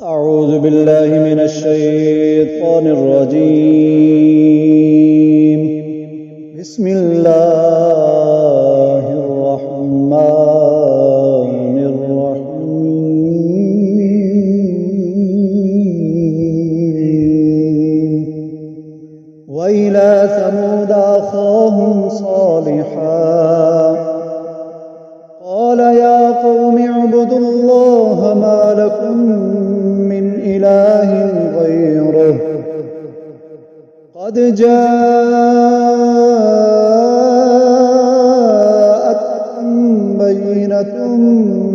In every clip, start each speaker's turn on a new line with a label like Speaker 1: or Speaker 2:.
Speaker 1: أعوذ بالله من الشيطان الرجيم. بسم الله الرحمن الرحيم. وإلى ثمود أخاهم صالحا قال يا قوم اعبدوا الله ما لكم من إله غيره قد جاءتكم بينة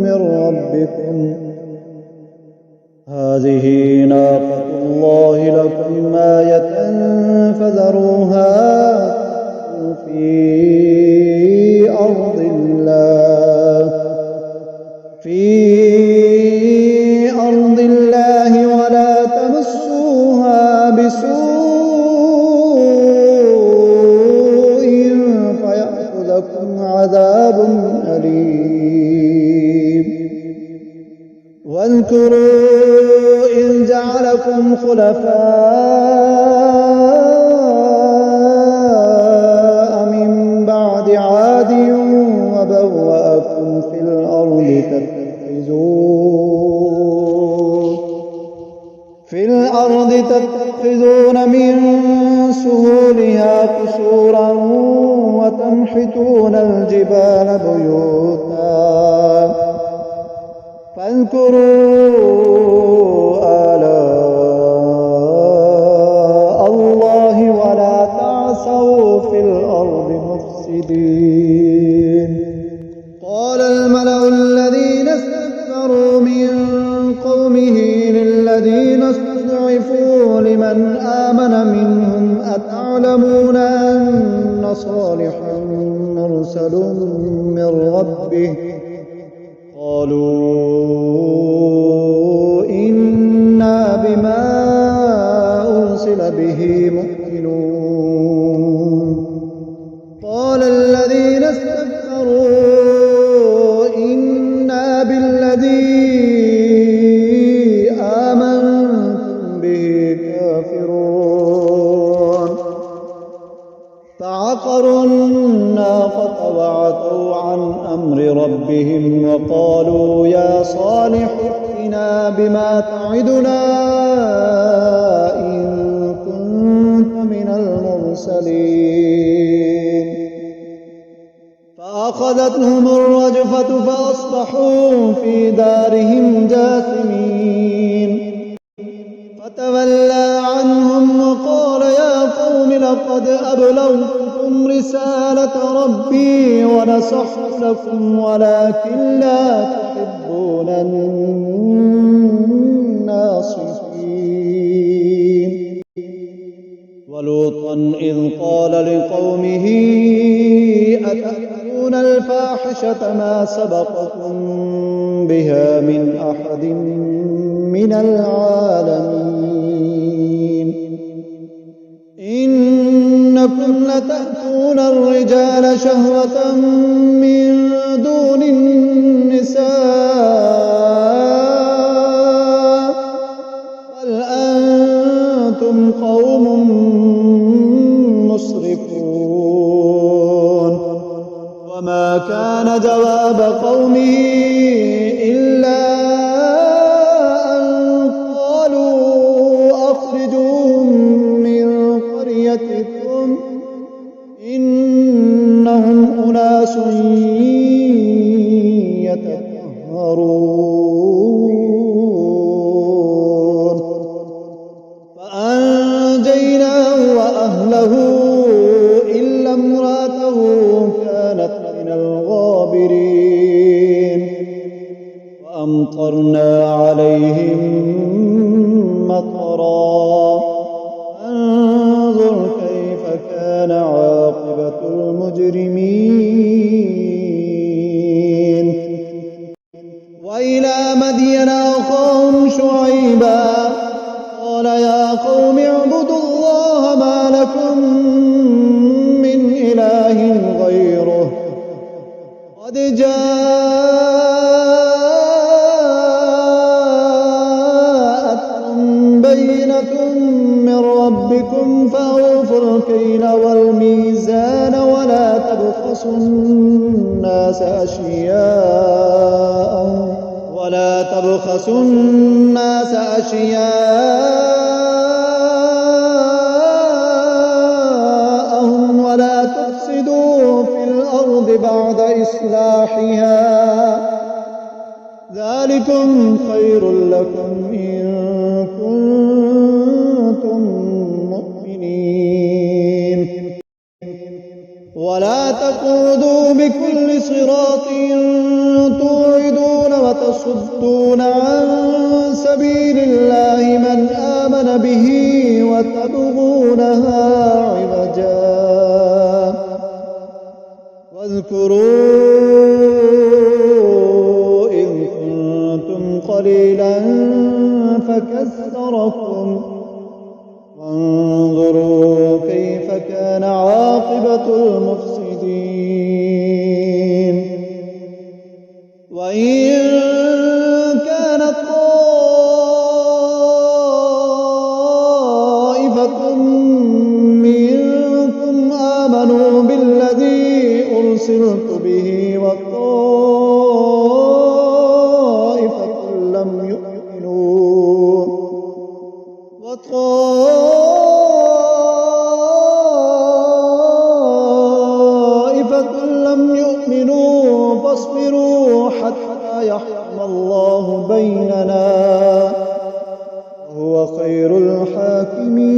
Speaker 1: من ربكم هذه ناقة الله لكم آية فذروها في أرض الله ولا تمسوها بسوء فيأخذكم عذاب أليم. واذكروا إذ جعلكم خلفاء من بعد عاد وبوأكم في الأرض تتخذون من سهولها قصورا وتنحتون الجبال بيوتا فاذكروا آلاء الله ولا تعثوا في الأرض مفسدين. قال الملأ الذين استكبروا من قومه للذين استضعفوا لمن آمن منهم أتعلمون أن صالحا مرسل من ربه قالوا إنا بما أرسل به مؤمنون. قال الذين استكبروا إنا بالذي آمنتم به كافرون. فعقروا الناقة وعتوا عن أمر ربهم وقالوا يا صالح ائتنا بما تعدنا إن كنت من المرسلين. فأخذتهم الرجفة فأصبحوا في دارهم جاثمين. فتولى عنهم وقال يا قوم لقد أبلغتكم رسالة ربي ونصحت لكم ولكن لا تحبون الناصحين. ولوطا إذ قال لقومه أتأتون الفاحشة ما سبقكم بها من أحد من العالمين إنكم لتأتون الرجال شهوة من دون النساء بل أنتم قوم مسرفون. وما كان جواب قومه إلا أن قالوا أخرجوهم من قريتكم إنهم أناس يتطهرون. فأنجيناه وأهله إلا امرأته كانت من الغابرين. وأمطرنا عليهم مطرا فانظر كيف كان عاقبة المجرمين. وإلى مدين أخاهم شعيبا قال يا قوم اعبدوا الله ما لكم من إله غيره قد جاء بينة من ربكم فأوفوا الكيل والميزان ولا تبخسوا الناس أشياءهم ولا تفسدوا في الأرض بعد إصلاحها ذلكم خير لكم إن كنتم مؤمنين ولا تقعدوا بكل صراط توعدون وتصدون عن سبيل الله من آمن به وتبغونها عوجا واذكروا إذ كنتم قليلا فكثركم وانظروا كيف كان عاقبة المفسدين وإن كانت طائفة منكم آمنوا بالذي أرسلت به وطائفة لم يؤمنوا فاصبروا حتى يحكم الله بيننا وهو خير الحاكمين